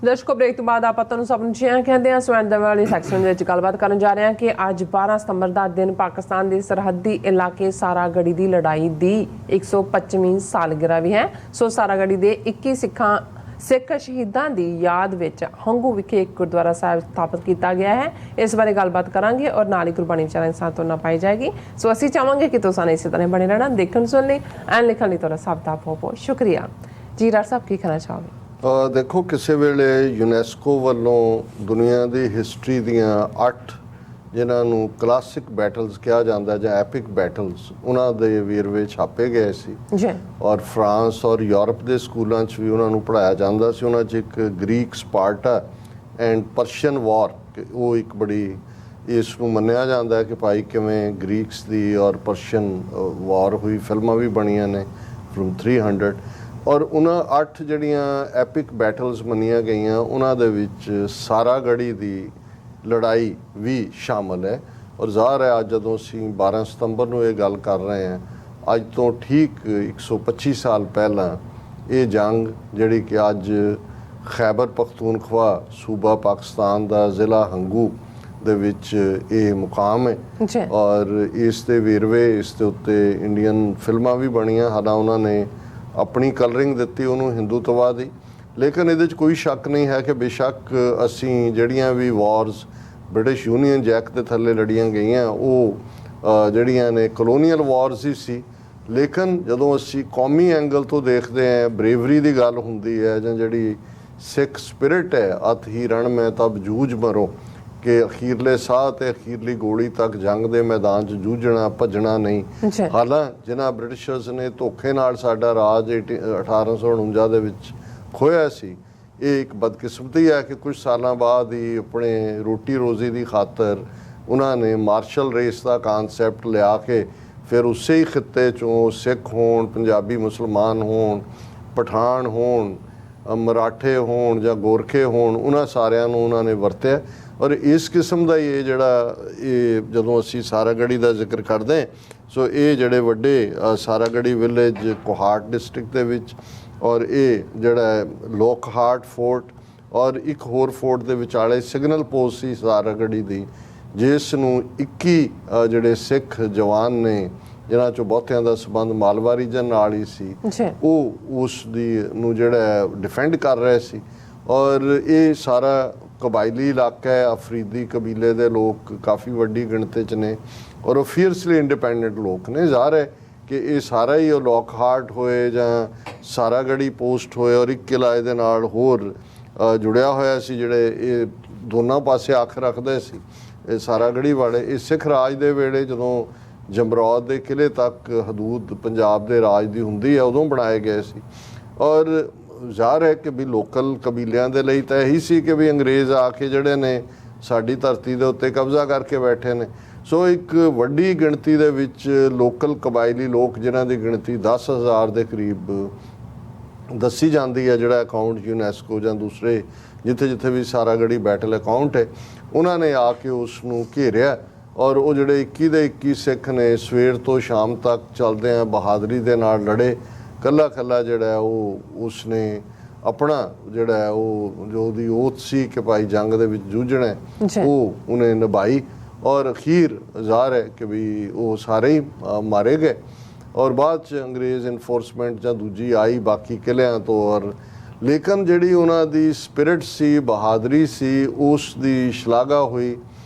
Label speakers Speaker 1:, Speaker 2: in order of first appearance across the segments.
Speaker 1: ਦਰਸ਼ਕੋ, break ਤੋਂ ਬਾਅਦ ਆਪਾਂ ਤੁਹਾਨੂੰ ਸਭ ਨੂੰ ਜਿਵੇਂ ਕਹਿੰਦੇ ਆ ਸਵੈਨ ਦੇ ਵਾਲੀ ਸੈਕਸ਼ਨ ਦੇ ਵਿੱਚ ਗੱਲਬਾਤ ਕਰਨ ਜਾ ਰਹੇ ਹਾਂ ਕਿ ਅੱਜ 12 ਸਤੰਬਰ ਦਾ ਦਿਨ ਪਾਕਿਸਤਾਨ ਦੇ ਸਰਹੱਦੀ ਇਲਾਕੇ ਸਾਰਾਗੜੀ ਦੀ ਲੜਾਈ ਦੀ 125ਵੀਂ ਸਾਲਗਿਰਾ ਵੀ ਹੈ। ਸੋ ਸਾਰਾਗੜੀ ਦੇ 21 ਸਿੱਖ ਸ਼ਹੀਦਾਂ ਦੀ ਯਾਦ ਵਿੱਚ ਹੰਗੂ ਵਿਖੇ ਇੱਕ ਗੁਰਦੁਆਰਾ ਸਾਹਿਬ ਸਥਾਪਿਤ ਕੀਤਾ ਗਿਆ ਹੈ। ਇਸ ਬਾਰੇ ਗੱਲਬਾਤ ਕਰਾਂਗੇ ਔਰ ਨਾਲ ਹੀ ਗੁਰਬਾਣੀ ਵਿਚਾਰਾਂ ਸਾਥ ਤੋਂ ਨਾ ਪਾਈ ਜਾਏਗੀ। ਸੋ ਅਸੀਂ ਚਾਹਾਂਗੇ ਕਿ ਤੁਸੀਂ ਇਸੇ ਤਰ੍ਹਾਂ ਬਣੇ ਰਹਿਣਾ, ਦੇਖਣ ਸੁਣ ਲਈ ਐਂਡ ਲਿਖਣ ਲਈ ਤੁਹਾਡਾ ਸਭ ਦਾ ਬਹੁਤ ਬਹੁਤ ਸ਼ੁਕਰੀਆ ਜੀ। ਡਾਕਟਰ ਸਾਹਿਬ, ਕੀ ਕਹਿਣਾ ਚਾਹੋਗੇ?
Speaker 2: ਦੇਖੋ, ਕਿਸੇ ਵੇਲੇ ਯੂਨੈਸਕੋ ਵੱਲੋਂ ਦੁਨੀਆ ਦੀ ਹਿਸਟਰੀ ਦੀਆਂ 8 ਜਿਨ੍ਹਾਂ ਨੂੰ ਕਲਾਸਿਕ ਬੈਟਲਸ ਕਿਹਾ ਜਾਂਦਾ ਜਾਂ ਐਪਿਕ ਬੈਟਲਸ, ਉਹਨਾਂ ਦੇ ਵੇਰਵੇ ਛਾਪੇ ਗਏ ਸੀ
Speaker 1: ਜੀ।
Speaker 2: ਔਰ ਫਰਾਂਸ ਔਰ ਯੂਰਪ ਦੇ ਸਕੂਲਾਂ 'ਚ ਵੀ ਉਹਨਾਂ ਨੂੰ ਪੜ੍ਹਾਇਆ ਜਾਂਦਾ ਸੀ। ਉਹਨਾਂ 'ਚ ਇੱਕ ਗ੍ਰੀਕ ਸਪਾਰਟਾ ਐਂਡ ਪਰਸ਼ੀਅਨ ਵਾਰ, ਉਹ ਇੱਕ ਬੜੀ ਇਸ ਨੂੰ ਮੰਨਿਆ ਜਾਂਦਾ ਕਿ ਭਾਈ ਕਿਵੇਂ ਗ੍ਰੀਕਸ ਦੀ ਔਰ ਪਰਸ਼ੀਅਨ ਵਾਰ ਹੋਈ। ਫਿਲਮਾਂ ਵੀ ਬਣੀਆਂ ਨੇ ਫਰੋਮ 300 ਔਰ ਉਹਨਾਂ 8 ਜਿਹੜੀਆਂ ਐਪਿਕ ਬੈਟਲਸ ਮੰਨੀਆਂ ਗਈਆਂ ਉਹਨਾਂ ਦੇ ਵਿੱਚ ਸਾਰਾਗੜੀ ਦੀ ਲੜਾਈ ਵੀ ਸ਼ਾਮਲ ਹੈ। ਔਰ ਜ਼ਾਹਰ ਹੈ ਅੱਜ ਜਦੋਂ ਅਸੀਂ 12 ਸਤੰਬਰ ਨੂੰ ਇਹ ਗੱਲ ਕਰ ਰਹੇ ਹਾਂ, ਅੱਜ ਤੋਂ ਠੀਕ 125 ਸਾਲ ਪਹਿਲਾਂ ਇਹ ਜੰਗ ਜਿਹੜੀ ਕਿ ਅੱਜ ਖੈਬਰ ਪਖਤੂਨਖਵਾ ਸੂਬਾ ਪਾਕਿਸਤਾਨ ਦਾ ਜ਼ਿਲ੍ਹਾ ਹੰਗੂ ਦੇ ਵਿੱਚ ਇਹ ਮੁਕਾਮ ਹੈ ਔਰ ਇਸ ਦੇ ਵੇਰਵੇ ਇਸ ਦੇ ਉੱਤੇ ਇੰਡੀਅਨ ਫਿਲਮਾਂ ਵੀ ਬਣੀਆਂ। ਹਾਲਾਂ ਉਹਨਾਂ ਨੇ ਆਪਣੀ ਕਲਰਿੰਗ ਦਿੱਤੀ ਉਹਨੂੰ ਹਿੰਦੂਤਵਾ ਦੀ, ਲੇਕਿਨ ਇਹਦੇ 'ਚ ਕੋਈ ਸ਼ੱਕ ਨਹੀਂ ਹੈ ਕਿ ਬੇਸ਼ੱਕ ਅਸੀਂ ਜਿਹੜੀਆਂ ਵੀ ਵਾਰਸ ਬ੍ਰਿਟਿਸ਼ ਯੂਨੀਅਨ ਜੈਕ ਦੇ ਥੱਲੇ ਲੜੀਆਂ ਗਈਆਂ ਉਹ ਜਿਹੜੀਆਂ ਨੇ ਕਲੋਨੀਅਲ ਵਾਰਸ ਹੀ ਸੀ। ਲੇਕਿਨ ਜਦੋਂ ਅਸੀਂ ਕੌਮੀ ਐਂਗਲ ਤੋਂ ਦੇਖਦੇ ਹਾਂ, ਬਰੇਵਰੀ ਦੀ ਗੱਲ ਹੁੰਦੀ ਹੈ ਜਾਂ ਜਿਹੜੀ ਸਿੱਖ ਸਪਿਰਿਟ ਹੈ, ਅਤ ਹੀ ਰਣ ਮੈਂ ਤਬ ਜੂਝ ਮਰੋ, ਕਿ ਅਖੀਰਲੇ ਸਾਹ ਤੇ ਅਖੀਰਲੀ ਗੋਲੀ ਤੱਕ ਜੰਗ ਦੇ ਮੈਦਾਨ 'ਚ ਜੂਝਣਾ, ਭੱਜਣਾ ਨਹੀਂ। ਹਾਲਾਂ ਜਿਨ੍ਹਾਂ ਬ੍ਰਿਟਿਸ਼ਰਸ ਨੇ ਧੋਖੇ ਨਾਲ ਸਾਡਾ ਰਾਜ 1849 ਦੇ ਵਿੱਚ ਖੋਇਆ ਸੀ, ਇਹ ਇੱਕ ਬਦਕਿਸਮਤੀ ਹੈ ਕਿ ਕੁਝ ਸਾਲਾਂ ਬਾਅਦ ਹੀ ਆਪਣੇ ਰੋਟੀ ਰੋਜ਼ੀ ਦੀ ਖਾਤਰ ਉਹਨਾਂ ਨੇ ਮਾਰਸ਼ਲ ਰੇਸ ਦਾ ਕਾਨਸੈਪਟ ਲਿਆ ਕੇ ਫਿਰ ਉਸੇ ਹੀ ਖਿੱਤੇ 'ਚੋਂ ਸਿੱਖ ਹੋਣ, ਪੰਜਾਬੀ ਮੁਸਲਮਾਨ ਹੋਣ, ਪਠਾਨ ਹੋਣ, ਮਰਾਠੇ ਹੋਣ ਜਾਂ ਗੋਰਖੇ ਹੋਣ, ਉਹਨਾਂ ਸਾਰਿਆਂ ਨੂੰ ਉਹਨਾਂ ਨੇ ਵਰਤਿਆ। ਔਰ ਇਸ ਕਿਸਮ ਦਾ ਹੀ ਇਹ ਜਿਹੜਾ ਇਹ ਜਦੋਂ ਅਸੀਂ ਸਾਰਾਗੜੀ ਦਾ ਜ਼ਿਕਰ ਕਰਦੇ ਸੋ ਇਹ ਜਿਹੜੇ ਵੱਡੇ ਸਾਰਾਗੜੀ ਵਿਲੇਜ ਕੋਹਾਟ ਡਿਸਟ੍ਰਿਕਟ ਦੇ ਵਿੱਚ ਔਰ ਇਹ ਜਿਹੜਾ ਲੋਕਹਾਰਟ ਫੋਰਟ ਔਰ ਇੱਕ ਹੋਰ ਫੋਰਟ ਦੇ ਵਿਚਾਲੇ ਸਿਗਨਲ ਪੋਸਟ ਸੀ ਸਾਰਾਗੜੀ ਦੀ, ਜਿਸ ਨੂੰ 21 ਜਿਹੜੇ ਸਿੱਖ ਜਵਾਨ ਨੇ ਜਿਨ੍ਹਾਂ 'ਚੋਂ ਬਹੁਤਿਆਂ ਦਾ ਸੰਬੰਧ ਮਾਲਵਾ ਰੀਜਨ ਨਾਲ ਹੀ ਸੀ, ਉਹ ਉਸ ਦੀ ਨੂੰ ਜਿਹੜਾ ਡਿਫੈਂਡ ਕਰ ਰਹੇ ਸੀ। ਔਰ ਇਹ ਸਾਰਾ ਕਬਾਇਲੀ ਇਲਾਕਾ ਹੈ, ਅਫਰੀਦੀ ਕਬੀਲੇ ਦੇ ਲੋਕ ਕਾਫੀ ਵੱਡੀ ਗਿਣਤੀ 'ਚ ਨੇ ਔਰ ਉਹ ਫੀਅਰਸਲੀ ਇੰਡੀਪੈਂਡੈਂਟ ਲੋਕ ਨੇ। ਜ਼ਾਹਰ ਹੈ ਕਿ ਇਹ ਸਾਰਾ ਹੀ ਉਹ ਲੋਕਹਾਰਟ ਹੋਏ ਜਾਂ ਸਾਰਾਗੜੀ ਪੋਸਟ ਹੋਏ ਔਰ ਇੱਕ ਕਿਲ੍ਹਾ ਇਹਦੇ ਨਾਲ ਹੋਰ ਜੁੜਿਆ ਹੋਇਆ ਸੀ, ਜਿਹੜੇ ਇਹ ਦੋਨਾਂ ਪਾਸੇ ਅੱਖ ਰੱਖਦੇ ਸੀ ਇਹ ਸਾਰਾਗੜੀ ਵਾਲੇ। ਇਹ ਸਿੱਖ ਰਾਜ ਦੇ ਵੇਲੇ ਜਦੋਂ ਜਮਰੌਦ ਦੇ ਕਿਲ੍ਹੇ ਤੱਕ ਹਦੂਦ ਪੰਜਾਬ ਦੇ ਰਾਜ ਦੀ ਹੁੰਦੀ ਹੈ ਉਦੋਂ ਬਣਾਏ ਗਏ ਸੀ। ਔਰ ਜ਼ਾਹਰ ਹੈ ਕਿ ਵੀ ਲੋਕਲ ਕਬੀਲਿਆਂ ਦੇ ਲਈ ਤਾਂ ਇਹੀ ਸੀ ਕਿ ਵੀ ਅੰਗਰੇਜ਼ ਆ ਕੇ ਜਿਹੜੇ ਨੇ ਸਾਡੀ ਧਰਤੀ ਦੇ ਉੱਤੇ ਕਬਜ਼ਾ ਕਰਕੇ ਬੈਠੇ ਨੇ। ਸੋ ਇੱਕ ਵੱਡੀ ਗਿਣਤੀ ਦੇ ਵਿੱਚ ਲੋਕਲ ਕਬਾਇਲੀ ਲੋਕ ਜਿਨ੍ਹਾਂ ਦੀ ਗਿਣਤੀ 10,000 ਦੇ ਕਰੀਬ ਦੱਸੀ ਜਾਂਦੀ ਹੈ, ਜਿਹੜਾ ਅਕਾਊਂਟ ਯੂਨੈਸਕੋ ਜਾਂ ਦੂਸਰੇ ਜਿੱਥੇ ਜਿੱਥੇ ਵੀ ਸਾਰਾਗੜੀ ਬੈਟਲ ਅਕਾਊਂਟ ਹੈ, ਉਹਨਾਂ ਨੇ ਆ ਕੇ ਉਸ ਨੂੰ ਘੇਰਿਆ ਔਰ ਉਹ ਜਿਹੜੇ 21 ਦੇ 21 ਸਿੱਖ ਨੇ ਸਵੇਰ ਤੋਂ ਸ਼ਾਮ ਤੱਕ ਚੱਲਦੇ ਆ ਬਹਾਦਰੀ ਦੇ ਨਾਲ ਲੜੇ। ਕੱਲਾ ਜਿਹੜਾ ਉਹ ਉਸਨੇ ਆਪਣਾ ਜਿਹੜਾ ਉਹ ਜੋ ਉਹਦੀ ਓਥ ਸੀ ਕਿ ਭਾਈ ਜੰਗ ਦੇ ਵਿੱਚ ਜੂਝਣਾ ਉਹ ਉਹਨੇ ਨਿਭਾਈ ਔਰ ਅਖੀਰ ਜ਼ਾਹਰ ਹੈ ਕਿ ਵੀ ਉਹ ਸਾਰੇ ਹੀ ਮਾਰੇ ਗਏ। ਔਰ ਬਾਅਦ 'ਚ ਅੰਗਰੇਜ਼ ਇਨਫੋਰਸਮੈਂਟ ਜਾਂ ਦੂਜੀ ਆਈ ਬਾਕੀ ਕਿਲ੍ਹਿਆਂ ਤੋਂ। ਔਰ ਲੇਕਿਨ ਜਿਹੜੀ ਉਹਨਾਂ ਦੀ ਸਪਿਰਿਟ ਸੀ, ਬਹਾਦਰੀ ਸੀ, ਉਸ ਦੀ ਸ਼ਲਾਘਾ ਹੋਈ।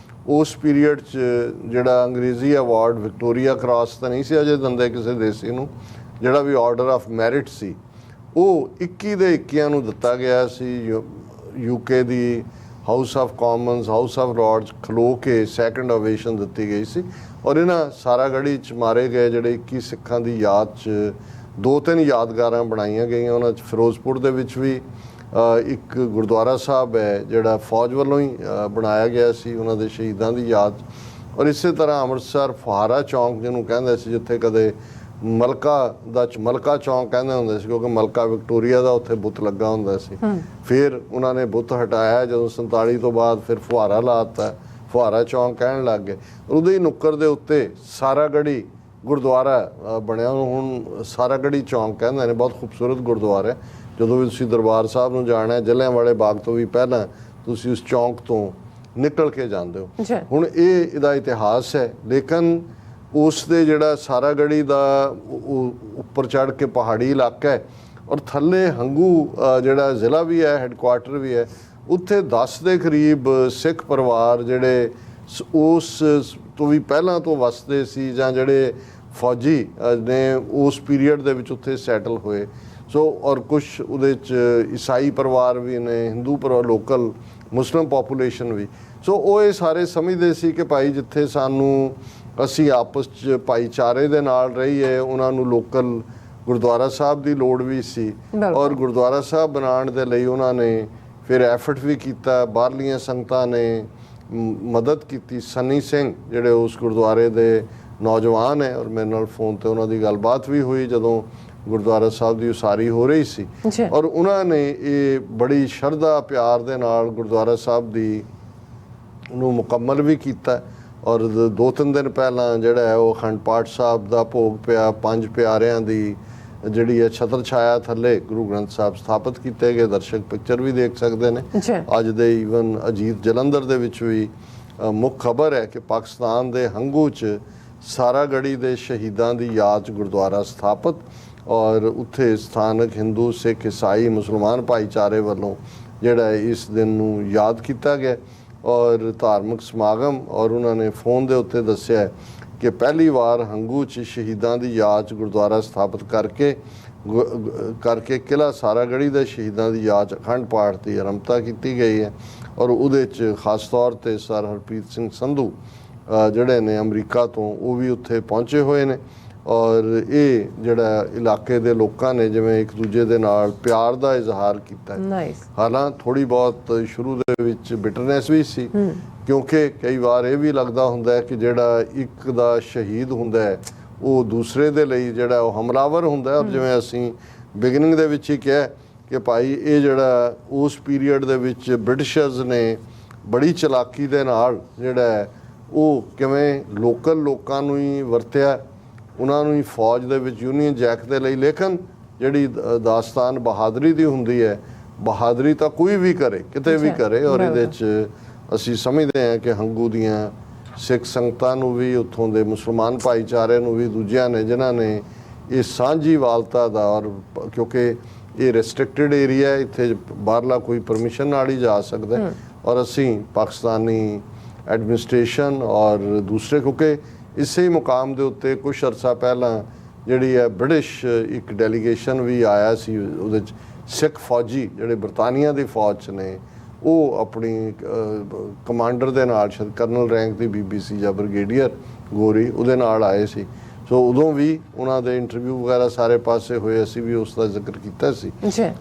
Speaker 2: ਉਸ ਪੀਰੀਅਡ 'ਚ ਜਿਹੜਾ ਅੰਗਰੇਜ਼ੀ ਅਵਾਰਡ ਵਿਕਟੋਰੀਆ ਕ੍ਰਾਸ ਤਾਂ ਨਹੀਂ ਸੀ ਅਜੇ ਦਿੰਦੇ ਕਿਸੇ ਦੇਸੀ ਨੂੰ, ਜਿਹੜਾ ਵੀ ਆਰਡਰ ਆਫ ਮੈਰਿਟ ਸੀ ਉਹ 21 ਦੇ 21 ਨੂੰ ਦਿੱਤਾ ਗਿਆ ਸੀ। UK the house of Commons, house of Lords ਖਲੋ ਕੇ ਸੈਕੰਡ ਓਵੇਸ਼ਨ ਦਿੱਤੀ ਗਈ ਸੀ। ਔਰ ਇਹਨਾਂ ਸਾਰਾਗੜੀ 'ਚ ਮਾਰੇ ਗਏ ਜਿਹੜੇ 21 ਸਿੱਖਾਂ ਦੀ ਯਾਦ 'ਚ 2-3 ਯਾਦਗਾਰਾਂ ਬਣਾਈਆਂ ਗਈਆਂ। ਉਹਨਾਂ 'ਚ ਫਿਰੋਜ਼ਪੁਰ ਦੇ ਵਿੱਚ ਵੀ ਇੱਕ ਗੁਰਦੁਆਰਾ ਸਾਹਿਬ ਹੈ ਜਿਹੜਾ ਫੌਜ ਵੱਲੋਂ ਹੀ ਬਣਾਇਆ ਗਿਆ ਸੀ ਉਹਨਾਂ ਦੇ ਸ਼ਹੀਦਾਂ ਦੀ ਯਾਦ। ਔਰ ਇਸੇ ਤਰ੍ਹਾਂ ਅੰਮ੍ਰਿਤਸਰ ਫੁਹਾਰਾ ਚੌਂਕ ਜਿਹਨੂੰ ਕਹਿੰਦੇ ਸੀ, ਜਿੱਥੇ ਕਦੇ ਮਲਕਾ ਚੌਂਕ ਕਹਿੰਦੇ ਹੁੰਦੇ ਸੀ ਕਿਉਂਕਿ ਮਲਕਾ ਵਿਕਟੋਰੀਆ ਦਾ ਉੱਥੇ ਬੁੱਤ ਲੱਗਾ ਹੁੰਦਾ ਸੀ। ਫਿਰ ਉਹਨਾਂ ਨੇ ਬੁੱਤ ਹਟਾਇਆ ਜਦੋਂ 47 ਤੋਂ ਬਾਅਦ, ਫਿਰ ਫੁਹਾਰਾ ਲਾਤਾ, ਫੁਹਾਰਾ ਚੌਂਕ ਕਹਿਣ ਲੱਗ ਗਏ। ਉਹਦੇ ਹੀ ਨੁੱਕਰ ਦੇ ਉੱਤੇ ਸਾਰਾਗੜੀ ਗੁਰਦੁਆਰਾ ਬਣਿਆ, ਹੁਣ ਸਾਰਾਗੜੀ ਚੌਂਕ ਕਹਿੰਦੇ ਨੇ, ਬਹੁਤ ਖੂਬਸੂਰਤ ਗੁਰਦੁਆਰਾ ਹੈ। ਜਦੋਂ ਵੀ ਤੁਸੀਂ ਦਰਬਾਰ ਸਾਹਿਬ ਨੂੰ ਜਾਣਾ ਹੈ, ਜਲ੍ਹਿਆਂਵਾਲੇ ਬਾਗ ਤੋਂ ਵੀ ਪਹਿਲਾਂ ਤੁਸੀਂ ਉਸ ਚੌਂਕ ਤੋਂ ਨਿਕਲ ਕੇ ਜਾਂਦੇ ਹੋ। ਹੁਣ ਇਹਦਾ ਇਤਿਹਾਸ ਹੈ, ਲੇਕਿਨ ਉਸ ਦੇ ਜਿਹੜਾ ਸਾਰਾਗੜੀ ਦਾ ਉੱਪਰ ਚੜ੍ਹ ਕੇ ਪਹਾੜੀ ਇਲਾਕਾ ਹੈ, ਔਰ ਥੱਲੇ ਹੰਗੂ ਜਿਹੜਾ ਜ਼ਿਲ੍ਹਾ ਵੀ ਹੈ, ਹੈੱਡਕੁਆਟਰ ਵੀ ਹੈ। ਉੱਥੇ 10 ਦੇ ਕਰੀਬ ਸਿੱਖ ਪਰਿਵਾਰ ਜਿਹੜੇ ਉਸ ਤੋਂ ਵੀ ਪਹਿਲਾਂ ਤੋਂ ਵਸਦੇ ਸੀ, ਜਾਂ ਜਿਹੜੇ ਫੌਜੀ ਨੇ ਉਸ ਪੀਰੀਅਡ ਦੇ ਵਿੱਚ ਉੱਥੇ ਸੈਟਲ ਹੋਏ। ਸੋ ਔਰ ਕੁਛ ਉਹਦੇ 'ਚ ਈਸਾਈ ਪਰਿਵਾਰ ਵੀ ਨੇ, ਹਿੰਦੂ ਪਰਿਵਾਰ, ਲੋਕਲ ਮੁਸਲਿਮ ਪੋਪੂਲੇਸ਼ਨ ਵੀ। ਸੋ ਉਹ ਇਹ ਸਾਰੇ ਸਮਝਦੇ ਸੀ ਕਿ ਭਾਈ ਜਿੱਥੇ ਅਸੀਂ ਆਪਸ 'ਚ ਭਾਈਚਾਰੇ ਦੇ ਨਾਲ ਰਹੀਏ, ਉਹਨਾਂ ਨੂੰ ਲੋਕਲ ਗੁਰਦੁਆਰਾ ਸਾਹਿਬ ਦੀ ਲੋੜ ਵੀ ਸੀ, ਔਰ ਗੁਰਦੁਆਰਾ ਸਾਹਿਬ ਬਣਾਉਣ ਦੇ ਲਈ ਉਹਨਾਂ ਨੇ ਫਿਰ ਐਫਰਟ ਵੀ ਕੀਤਾ। ਬਾਹਰਲੀਆਂ ਸੰਗਤਾਂ ਨੇ ਮਦਦ ਕੀਤੀ। ਸੰਨੀ ਸਿੰਘ ਜਿਹੜੇ ਉਸ ਗੁਰਦੁਆਰੇ ਦੇ ਨੌਜਵਾਨ ਹੈ, ਔਰ ਮੇਰੇ ਨਾਲ ਫੋਨ ਤੇ ਉਹਨਾਂ ਦੀ ਗੱਲਬਾਤ ਵੀ ਹੋਈ ਜਦੋਂ ਗੁਰਦੁਆਰਾ ਸਾਹਿਬ ਦੀ ਉਸਾਰੀ ਹੋ ਰਹੀ ਸੀ, ਔਰ ਉਹਨਾਂ ਨੇ ਇਹ ਬੜੀ ਸ਼ਰਧਾ ਪਿਆਰ ਦੇ ਨਾਲ ਗੁਰਦੁਆਰਾ ਸਾਹਿਬ ਦੀ ਨੂੰ ਮੁਕੰਮਲ ਵੀ ਕੀਤਾ। ਔਰ 2-3 ਦਿਨ ਪਹਿਲਾਂ ਜਿਹੜਾ ਹੈ ਉਹ ਅਖੰਡ ਪਾਠ ਸਾਹਿਬ ਦਾ ਭੋਗ ਪਿਆ। 5 ਪਿਆਰਿਆਂ ਦੀ ਜਿਹੜੀ ਹੈ ਛਤਰ ਛਾਇਆ ਥੱਲੇ ਗੁਰੂ ਗ੍ਰੰਥ ਸਾਹਿਬ ਸਥਾਪਿਤ ਕੀਤੇ ਗਏ। ਦਰਸ਼ਕ ਪਿਕਚਰ ਵੀ ਦੇਖ ਸਕਦੇ ਨੇ। ਅੱਜ ਦੇ ਈਵਨ ਅਜੀਤ ਜਲੰਧਰ ਦੇ ਵਿੱਚ ਵੀ ਮੁੱਖ ਖਬਰ ਹੈ ਕਿ ਪਾਕਿਸਤਾਨ ਦੇ ਹੰਗੂ 'ਚ ਸਾਰਾਗੜੀ ਦੇ ਸ਼ਹੀਦਾਂ ਦੀ ਯਾਦ 'ਚ ਗੁਰਦੁਆਰਾ ਸਥਾਪਿਤ, ਔਰ ਉੱਥੇ ਸਥਾਨਕ ਹਿੰਦੂ, ਸਿੱਖ, ਈਸਾਈ, ਮੁਸਲਮਾਨ ਭਾਈਚਾਰੇ ਵੱਲੋਂ ਜਿਹੜਾ ਇਸ ਦਿਨ ਨੂੰ ਯਾਦ ਕੀਤਾ ਗਿਆ, ਔਰ ਧਾਰਮਿਕ ਸਮਾਗਮ। ਔਰ ਉਹਨਾਂ ਨੇ ਫੋਨ ਦੇ ਉੱਤੇ ਦੱਸਿਆ ਕਿ ਪਹਿਲੀ ਵਾਰ ਹੰਗੂ 'ਚ ਸ਼ਹੀਦਾਂ ਦੀ ਯਾਦ 'ਚ ਗੁਰਦੁਆਰਾ ਸਥਾਪਿਤ ਕਰਕੇ ਕਿਲ੍ਹਾ ਸਾਰਾਗੜੀ ਦੇ ਸ਼ਹੀਦਾਂ ਦੀ ਯਾਦ 'ਚ ਅਖੰਡ ਪਾਠ ਦੀ ਆਰੰਭਤਾ ਕੀਤੀ ਗਈ ਹੈ। ਔਰ ਉਹਦੇ 'ਚ ਖਾਸ ਤੌਰ 'ਤੇ ਸਰ ਹਰਪ੍ਰੀਤ ਸਿੰਘ ਸੰਧੂ ਜਿਹੜੇ ਨੇ ਅਮਰੀਕਾ ਤੋਂ, ਉਹ ਵੀ ਉੱਥੇ ਪਹੁੰਚੇ ਹੋਏ ਨੇ। ਔਰ ਇਹ ਜਿਹੜਾ ਇਲਾਕੇ ਦੇ ਲੋਕਾਂ ਨੇ ਜਿਵੇਂ ਇੱਕ ਦੂਜੇ ਦੇ ਨਾਲ ਪਿਆਰ ਦਾ ਇਜ਼ਹਾਰ ਕੀਤਾ। ਹਾਲਾਂਕਿ ਥੋੜ੍ਹੀ ਬਹੁਤ ਸ਼ੁਰੂ ਦੇ ਵਿੱਚ ਬਿਟਰਨੈਸ ਵੀ ਸੀ, ਕਿਉਂਕਿ ਕਈ ਵਾਰ ਇਹ ਵੀ ਲੱਗਦਾ ਹੁੰਦਾ ਹੈ ਕਿ ਜਿਹੜਾ ਇੱਕ ਦਾ ਸ਼ਹੀਦ ਹੁੰਦਾ ਹੈ ਉਹ ਦੂਸਰੇ ਦੇ ਲਈ ਜਿਹੜਾ ਉਹ ਹਮਲਾਵਰ ਹੁੰਦਾ। ਔਰ ਜਿਵੇਂ ਅਸੀਂ ਬਿਗਨਿੰਗ ਦੇ ਵਿੱਚ ਹੀ ਕਿਹਾ ਕਿ ਭਾਈ ਇਹ ਜਿਹੜਾ ਉਸ ਪੀਰੀਅਡ ਦੇ ਵਿੱਚ ਬ੍ਰਿਟਿਸ਼ਰਸ ਨੇ ਬੜੀ ਚਲਾਕੀ ਦੇ ਨਾਲ ਜਿਹੜਾ ਉਹ ਕਿਵੇਂ ਲੋਕਲ ਲੋਕਾਂ ਨੂੰ ਹੀ ਵਰਤਿਆ, ਉਹਨਾਂ ਨੂੰ ਹੀ ਫੌਜ ਦੇ ਵਿੱਚ ਯੂਨੀਅਨ ਜੈਕ ਦੇ ਲਈ। ਲੇਕਿਨ ਜਿਹੜੀ ਦਾਸਤਾਨ ਬਹਾਦਰੀ ਦੀ ਹੁੰਦੀ ਹੈ, ਬਹਾਦਰੀ ਤਾਂ ਕੋਈ ਵੀ ਕਰੇ, ਕਿਤੇ ਵੀ ਕਰੇ। ਔਰ ਇਹਦੇ 'ਚ ਅਸੀਂ ਸਮਝਦੇ ਹਾਂ ਕਿ ਹੰਗੂ ਦੀਆਂ ਸਿੱਖ ਸੰਗਤਾਂ ਨੂੰ ਵੀ, ਉੱਥੋਂ ਦੇ ਮੁਸਲਮਾਨ ਭਾਈਚਾਰੇ ਨੂੰ ਵੀ, ਦੂਜਿਆਂ ਨੇ ਜਿਨ੍ਹਾਂ ਨੇ ਇਹ ਸਾਂਝੀ ਵਾਲਤਾ ਦਾ, ਔਰ ਕਿਉਂਕਿ ਇਹ ਰੈਸਟ੍ਰਿਕਟਿਡ ਏਰੀਆ ਹੈ, ਇੱਥੇ ਬਾਹਰਲਾ ਕੋਈ ਪਰਮਿਸ਼ਨ ਨਾਲ ਹੀ ਜਾ ਸਕਦਾ। ਔਰ ਅਸੀਂ ਪਾਕਿਸਤਾਨੀ ਐਡਮਿਨਿਸਟ੍ਰੇਸ਼ਨ ਔਰ ਦੂਸਰੇ, ਕਿਉਂਕਿ ਇਸੇ ਮੁਕਾਮ ਦੇ ਉੱਤੇ ਕੁਛ ਅਰਸਾ ਪਹਿਲਾਂ ਜਿਹੜੀ ਹੈ ਬ੍ਰਿਟਿਸ਼ ਇੱਕ ਡੈਲੀਗੇਸ਼ਨ ਵੀ ਆਇਆ ਸੀ, ਉਹਦੇ 'ਚ ਸਿੱਖ ਫੌਜੀ ਜਿਹੜੇ ਬਰਤਾਨੀਆ ਦੀ ਫੌਜ 'ਚ ਨੇ, ਉਹ ਆਪਣੀ ਕਮਾਂਡਰ ਦੇ ਨਾਲ, ਸ਼ਾਇਦ ਕਰਨਲ ਰੈਂਕ ਦੀ BBC ਜਾਂ ਬ੍ਰਿਗੇਡੀਅਰ ਗੋਰੀ, ਉਹਦੇ ਨਾਲ ਆਏ ਸੀ। ਸੋ ਉਦੋਂ ਵੀ ਉਹਨਾਂ ਦੇ ਇੰਟਰਵਿਊ ਵਗੈਰਾ ਸਾਰੇ ਪਾਸੇ ਹੋਏ, ਅਸੀਂ ਵੀ ਉਸ ਦਾ ਜ਼ਿਕਰ ਕੀਤਾ ਸੀ।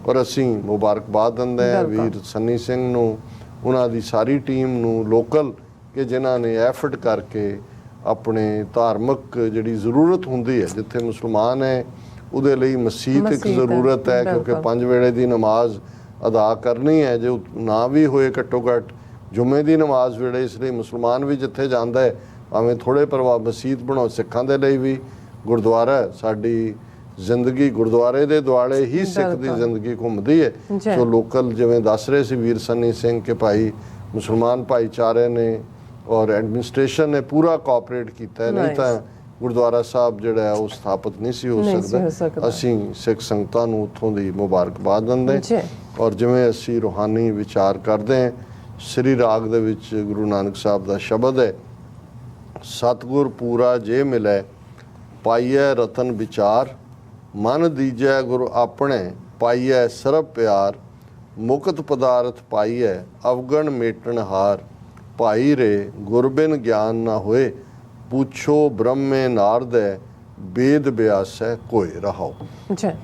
Speaker 2: ਔਰ ਅਸੀਂ ਮੁਬਾਰਕਬਾਦ ਦਿੰਦੇ ਹਾਂ ਵੀਰ ਸੰਨੀ ਸਿੰਘ ਨੂੰ, ਉਹਨਾਂ ਦੀ ਸਾਰੀ ਟੀਮ ਨੂੰ, ਲੋਕਲ, ਕਿ ਜਿਨ੍ਹਾਂ ਨੇ ਐਫਰਟ ਕਰਕੇ ਆਪਣੇ ਧਾਰਮਿਕ ਜਿਹੜੀ ਜ਼ਰੂਰਤ ਹੁੰਦੀ ਹੈ, ਜਿੱਥੇ ਮੁਸਲਮਾਨ ਹੈ ਉਹਦੇ ਲਈ ਮਸਜਿਦ ਇੱਕ ਜ਼ਰੂਰਤ ਹੈ, ਕਿਉਂਕਿ 5 ਵੇਲੇ ਦੀ ਨਮਾਜ਼ ਅਦਾ ਕਰਨੀ ਹੈ, ਜੇ ਨਾ ਵੀ ਹੋਏ ਘੱਟੋ ਘੱਟ ਜੁਮੇ ਦੀ ਨਮਾਜ਼ ਵੇਲੇ। ਇਸ ਲਈ ਮੁਸਲਮਾਨ ਵੀ ਜਿੱਥੇ ਜਾਂਦਾ ਹੈ, ਭਾਵੇਂ ਥੋੜ੍ਹੇ ਪਰਿਵਾਰ ਮਸਜਿਦ ਬਣਾਓ। ਸਿੱਖਾਂ ਦੇ ਲਈ ਵੀ ਗੁਰਦੁਆਰਾ, ਸਾਡੀ ਜ਼ਿੰਦਗੀ ਗੁਰਦੁਆਰੇ ਦੇ ਦੁਆਲੇ ਹੀ ਸਿੱਖ ਦੀ ਜ਼ਿੰਦਗੀ ਘੁੰਮਦੀ ਹੈ। ਸੋ ਲੋਕਲ ਜਿਵੇਂ ਦੱਸ ਰਹੇ ਸੀ ਵੀਰ ਸੰਨੀ ਸਿੰਘ ਕਿ ਭਾਈ ਮੁਸਲਮਾਨ ਭਾਈਚਾਰੇ ਨੇ ਔਰ ਐਡਮਿਨਿਸਟ੍ਰੇਸ਼ਨ ਨੇ ਪੂਰਾ ਕੋਆਪਰੇਟ ਕੀਤਾ, ਨਹੀਂ ਤਾਂ ਗੁਰਦੁਆਰਾ ਸਾਹਿਬ ਜਿਹੜਾ ਹੈ ਉਹ ਸਥਾਪਿਤ ਨਹੀਂ ਸੀ ਹੋ ਸਕਦਾ। ਅਸੀਂ ਸਿੱਖ ਸੰਗਤਾਂ ਨੂੰ ਉੱਥੋਂ ਦੀ ਮੁਬਾਰਕਬਾਦ ਦਿੰਦੇ। ਔਰ ਜਿਵੇਂ ਅਸੀਂ ਰੂਹਾਨੀ ਵਿਚਾਰ ਕਰਦੇ ਹਾਂ, ਸ੍ਰੀ ਰਾਗ ਦੇ ਵਿੱਚ ਗੁਰੂ ਨਾਨਕ ਸਾਹਿਬ ਦਾ ਸ਼ਬਦ ਹੈ, ਸਤਿਗੁਰ ਪੂਰਾ ਜੇ ਮਿਲੈ ਪਾਈਐ ਰਤਨ ਵਿਚਾਰ, ਮਨ ਦੀਜੈ ਗੁਰ ਆਪਣੇ ਪਾਈਐ ਸਰਬ ਪਿਆਰ, ਮੁਕਤ ਪਦਾਰਥ ਪਾਈਐ ਅਵਗਣ ਮੇਟਣ ਹਾਰ, ਭਾਈ ਰੇ ਗੁਰਬਿਨ ਗਿਆਨ ਨਾ ਹੋਏ, ਪੁੱਛੋ ਬ੍ਰਹਮੇ ਨਾਰਦੈ ਵੇਦ ਬਿਆਸੈ ਕੋਇ ਰਹਾਓ।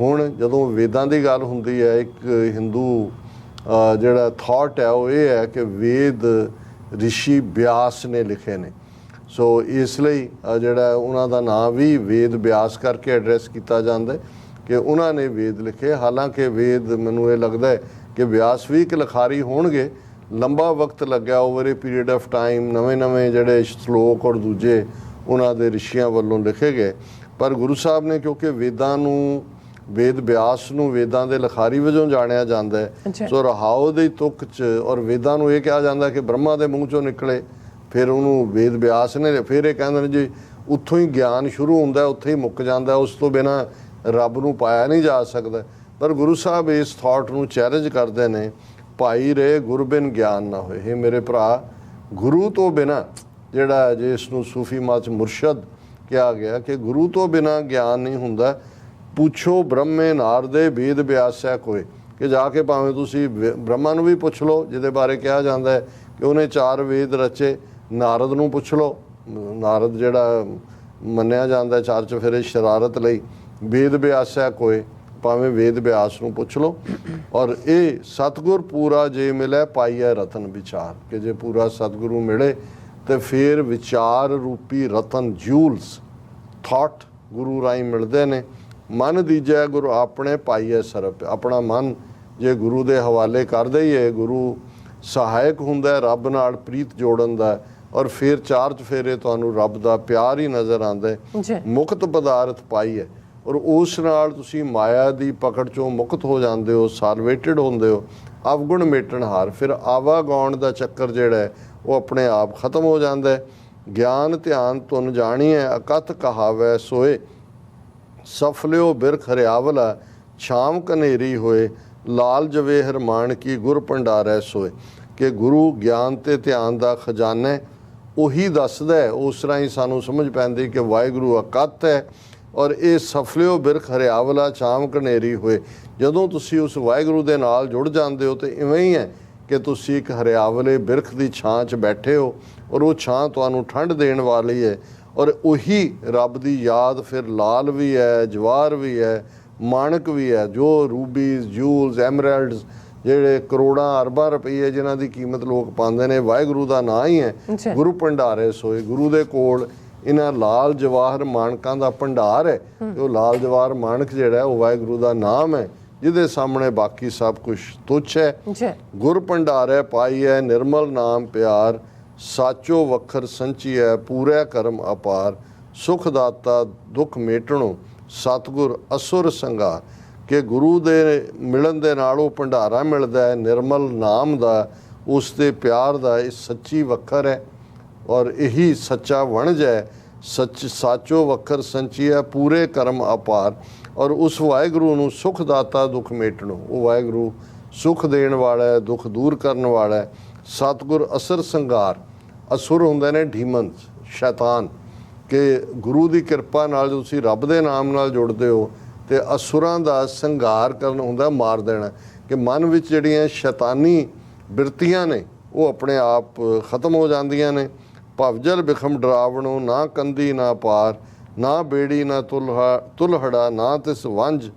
Speaker 2: ਹੁਣ ਜਦੋਂ ਵੇਦਾਂ ਦੀ ਗੱਲ ਹੁੰਦੀ ਹੈ, ਇੱਕ ਹਿੰਦੂ ਜਿਹੜਾ ਥਾਟ ਹੈ ਉਹ ਇਹ ਹੈ ਕਿ ਵੇਦ ਰਿਸ਼ੀ ਬਿਆਸ ਨੇ ਲਿਖੇ ਨੇ। ਸੋ ਇਸ ਲਈ ਜਿਹੜਾ ਉਹਨਾਂ ਦਾ ਨਾਂ ਵੀ ਵੇਦ ਬਿਆਸ ਕਰਕੇ ਐਡਰੈਸ ਕੀਤਾ ਜਾਂਦਾ ਕਿ ਉਹਨਾਂ ਨੇ ਵੇਦ ਲਿਖੇ। ਹਾਲਾਂਕਿ ਵੇਦ ਮੈਨੂੰ ਇਹ ਲੱਗਦਾ ਹੈ ਕਿ ਬਿਆਸ ਵੀ ਇੱਕ ਲਿਖਾਰੀ ਹੋਣਗੇ, ਲੰਬਾ ਵਕਤ ਲੱਗਿਆ over A period of time, ਨਵੇਂ ਜਿਹੜੇ ਸ਼ਲੋਕ ਔਰ ਦੂਜੇ ਉਹਨਾਂ ਦੇ ਰਿਸ਼ੀਆਂ ਵੱਲੋਂ ਲਿਖੇ ਗਏ। ਪਰ ਗੁਰੂ ਸਾਹਿਬ ਨੇ ਕਿਉਂਕਿ ਵੇਦਾਂ ਨੂੰ, ਵੇਦ ਵਿਆਸ ਨੂੰ ਵੇਦਾਂ ਦੇ ਲਿਖਾਰੀ ਵਜੋਂ ਜਾਣਿਆ ਜਾਂਦਾ ਹੈ, ਸੋ ਰਹਾਉ ਦੀ ਤੁਕ 'ਚ ਔਰ ਵੇਦਾਂ ਨੂੰ ਇਹ ਕਿਹਾ ਜਾਂਦਾ ਕਿ ਬ੍ਰਹਮਾ ਦੇ ਮੂੰਹ 'ਚੋਂ ਨਿਕਲੇ, ਫਿਰ ਉਹਨੂੰ ਵੇਦ ਵਿਆਸ ਨੇ, ਫਿਰ ਇਹ ਕਹਿੰਦੇ ਨੇ ਜੀ ਉੱਥੋਂ ਹੀ ਗਿਆਨ ਸ਼ੁਰੂ ਹੁੰਦਾ, ਉੱਥੇ ਹੀ ਮੁੱਕ ਜਾਂਦਾ, ਉਸ ਤੋਂ ਬਿਨਾਂ ਰੱਬ ਨੂੰ ਪਾਇਆ ਨਹੀਂ ਜਾ ਸਕਦਾ। ਪਰ ਗੁਰੂ ਸਾਹਿਬ ਇਸ ਥਾਟ ਨੂੰ ਚੈਲੰਜ ਕਰਦੇ ਨੇ, ਭਾਈ ਰੇ ਗੁਰ ਬਿਨ ਗਿਆਨ ਨਾ ਹੋਏ। ਇਹ ਮੇਰੇ ਭਰਾ, ਗੁਰੂ ਤੋਂ ਬਿਨਾਂ, ਜਿਹੜਾ ਜਿਸ ਨੂੰ ਸੂਫੀ ਮਤ 'ਚ ਮੁਰਸ਼ਦ ਕਿਹਾ ਗਿਆ ਕਿ ਗੁਰੂ ਤੋਂ ਬਿਨਾਂ ਗਿਆਨ ਨਹੀਂ ਹੁੰਦਾ। ਪੁੱਛੋ ਬ੍ਰਹਮੇ ਨਾਰਦੇ ਵੇਦ ਵਿਆਸੈ ਕੋਏ, ਕਿ ਜਾ ਕੇ ਭਾਵੇਂ ਤੁਸੀਂ ਬ੍ਰਹਮਾ ਨੂੰ ਵੀ ਪੁੱਛ ਲਓ, ਜਿਹਦੇ ਬਾਰੇ ਕਿਹਾ ਜਾਂਦਾ ਹੈ ਕਿ ਉਹਨੇ 4 ਵੇਦ ਰਚੇ। ਨਾਰਦ ਨੂੰ ਪੁੱਛ ਲਓ, ਨਾਰਦ ਜਿਹੜਾ ਮੰਨਿਆ ਜਾਂਦਾ 4 ਚੁਫੇਰੇ ਸ਼ਰਾਰਤ ਲਈ। ਵੇਦ ਵਿਆਸੈ ਕੋਏ, ਭਾਵੇਂ ਵੇਦ ਵਿਆਸ ਨੂੰ ਪੁੱਛ ਲਓ। ਔਰ ਇਹ ਸਤਿਗੁਰ ਪੂਰਾ ਜੇ ਮਿਲੇ ਪਾਈਐ ਰਤਨ ਵਿਚਾਰ, ਕਿ ਜੇ ਪੂਰਾ ਸਤਿਗੁਰੂ ਮਿਲੇ ਤੇ ਫਿਰ ਵਿਚਾਰ ਰੂਪੀ ਰਤਨ, ਜੂਲਸ, ਥਾਟ ਗੁਰੂ ਰਾਹੀਂ ਮਿਲਦੇ ਨੇ। ਮਨ ਦੀਜੈ ਗੁਰੂ ਆਪਣੇ ਪਾਈਐ ਸਰਬ, ਆਪਣਾ ਮਨ ਜੇ ਗੁਰੂ ਦੇ ਹਵਾਲੇ ਕਰ ਦਈਏ, ਗੁਰੂ ਸਹਾਇਕ ਹੁੰਦਾ ਰੱਬ ਨਾਲ ਪ੍ਰੀਤ ਜੋੜਨ ਦਾ, ਔਰ ਫਿਰ 4 ਚੁਫੇਰੇ ਤੁਹਾਨੂੰ ਰੱਬ ਦਾ ਪਿਆਰ ਹੀ ਨਜ਼ਰ ਆਉਂਦਾ। ਮੁਕਤ ਪਦਾਰਥ ਪਾਈਐ, ਔਰ ਉਸ ਨਾਲ ਤੁਸੀਂ ਮਾਇਆ ਦੀ ਪਕੜ ਚੋਂ ਮੁਕਤ ਹੋ ਜਾਂਦੇ ਹੋ, ਸਾਲਵੇਟਡ ਹੁੰਦੇ ਹੋ। ਅਵਗੁਣ ਮੇਟਣ ਹਾਰ, ਫਿਰ ਆਵਾਗਾਉਣ ਦਾ ਚੱਕਰ ਜਿਹੜਾ ਹੈ ਉਹ ਆਪਣੇ ਆਪ ਖਤਮ ਹੋ ਜਾਂਦਾ ਹੈ। ਗਿਆਨ ਧਿਆਨ ਤੁਨ ਜਾਣੀਐ ਅਕਥ ਕਹਾਵੈ ਸੋਏ, ਸਫਲਿਓ ਬਿਰਖ ਹਰਿਆਵਲਾ ਛਾਮ ਕਨੇਰੀ ਹੋਏ, ਲਾਲ ਜਵੇਹਰ ਮਾਣ ਕੀ ਗੁਰ ਭੰਡਾਰੈ ਸੋਏ। ਕਿ ਗੁਰੂ ਗਿਆਨ ਤੇ ਧਿਆਨ ਦਾ ਖਜ਼ਾਨਾ ਉਹੀ ਦੱਸਦਾ ਹੈ, ਉਸ ਰਾਹੀਂ ਸਾਨੂੰ ਸਮਝ ਪੈਂਦੀ ਕਿ ਵਾਹਿਗੁਰੂ ਅਕਥ ਹੈ, ਔਰ ਇਹ ਸਫਲਿਓ ਬਿਰਖ ਹਰਿਆਵਲਾ ਛਾਮ ਕਨੇਰੀ ਹੋਏ। ਜਦੋਂ ਤੁਸੀਂ ਉਸ ਵਾਹਿਗੁਰੂ ਦੇ ਨਾਲ ਜੁੜ ਜਾਂਦੇ ਹੋ ਤੇ ਇਵੇਂ ਹੀ ਹੈ ਕਿ ਤੁਸੀਂ ਇੱਕ ਹਰਿਆਵਲੇ ਬਿਰਖ ਦੀ ਛਾਂ 'ਚ ਬੈਠੇ ਹੋ, ਔਰ ਉਹ ਛਾਂ ਤੁਹਾਨੂੰ ਠੰਡ ਦੇਣ ਵਾਲੀ ਹੈ। ਔਰ ਉਹੀ ਰੱਬ ਦੀ ਯਾਦ ਫਿਰ ਲਾਲ ਵੀ ਹੈ, ਜਵਾਹਰ ਵੀ ਹੈ, ਮਾਣਕ ਵੀ ਹੈ, ਜੋ ਰੂਬੀਜ਼, ਜੂਲਸ, ਐਮਰਲਡਸ, ਜਿਹੜੇ ਕਰੋੜਾਂ ਅਰਬਾਂ ਰੁਪਈਏ ਜਿਨ੍ਹਾਂ ਦੀ ਕੀਮਤ ਲੋਕ ਪਾਉਂਦੇ ਨੇ, ਵਾਹਿਗੁਰੂ ਦਾ ਨਾਂ ਹੀ ਹੈ। ਗੁਰੂ ਭੰਡਾਰੇ ਸੋਏ, ਗੁਰੂ ਦੇ ਕੋਲ ਇਹਨਾਂ ਲਾਲ ਜਵਾਹਰ ਮਾਣਕਾਂ ਦਾ ਭੰਡਾਰ ਹੈ। ਤੇ ਉਹ ਲਾਲ ਜਵਾਹਰ ਮਾਣਕ ਜਿਹੜਾ ਉਹ ਵਾਹਿਗੁਰੂ ਦਾ ਨਾਮ ਹੈ, ਜਿਹਦੇ ਸਾਹਮਣੇ ਬਾਕੀ ਸਭ ਕੁਝ ਤੁੱਛ ਹੈ। ਗੁਰ ਭੰਡਾਰੇ ਪਾਈਐ ਨਿਰਮਲ ਨਾਮ ਪਿਆਰ, ਸਾਚੋ ਵਖਰ ਸੰਚੀਐ ਪੂਰੇ ਕਰਮ ਅਪਾਰ, ਸੁਖ ਦਾਤਾ ਦੁੱਖ ਮੇਟਣੋ ਸਤਿਗੁਰ ਅਸੁਰ ਸੰਘਾਰ। ਕਿ ਗੁਰੂ ਦੇ ਮਿਲਣ ਦੇ ਨਾਲ ਉਹ ਭੰਡਾਰਾ ਮਿਲਦਾ ਹੈ ਨਿਰਮਲ ਨਾਮ ਦਾ, ਉਸ ਦੇ ਪਿਆਰ ਦਾ। ਇਹ ਸੱਚੀ ਵਖਰ ਹੈ ਔਰ ਇਹੀ ਸੱਚਾ ਵਣਜ ਹੈ। ਸੱਚ ਸਾਚੋ ਵਖਰ ਸੰਚੀਐ ਪੂਰੇ ਕਰਮ ਅਪਾਰ। ਔਰ ਉਸ ਵਾਹਿਗੁਰੂ ਨੂੰ ਸੁਖ ਦਾਤਾ ਦੁੱਖ ਮੇਟਣੋ, ਉਹ ਵਾਹਿਗੁਰੂ ਸੁਖ ਦੇਣ ਵਾਲਾ ਹੈ, ਦੁੱਖ ਦੂਰ ਕਰਨ ਵਾਲਾ ਹੈ। ਸਤਿਗੁਰ ਅਸਰ ਸੰਘਾਰ, ਅਸੁਰ ਹੁੰਦੇ ਨੇ ਢੀਮਨ, ਸ਼ੈਤਾਨ। ਕਿ ਗੁਰੂ ਦੀ ਕਿਰਪਾ ਨਾਲ ਤੁਸੀਂ ਰੱਬ ਦੇ ਨਾਮ ਨਾਲ ਜੁੜਦੇ ਹੋ ਤੇ ਅਸੁਰਾਂ ਦਾ ਸੰਘਾਰ ਕਰਨ ਹੁੰਦਾ, ਮਾਰ ਦੇਣਾ। ਕਿ ਮਨ ਵਿੱਚ ਜਿਹੜੀਆਂ ਸ਼ੈਤਾਨੀ ਬਿਰਤੀਆਂ ਨੇ ਉਹ ਆਪਣੇ ਆਪ ਖਤਮ ਹੋ ਜਾਂਦੀਆਂ ਨੇ। ਭਵਜਲ ਬਿਖਮ ਡਰਾਵਣੋ ਨਾ ਕੰਦੀ ਨਾ ਪਾਰ, ਨਾ ਬੇੜੀ ਨਾ ਤੁਲਹੜਾ ਨਾ ਤਿਸ ਵੰਜ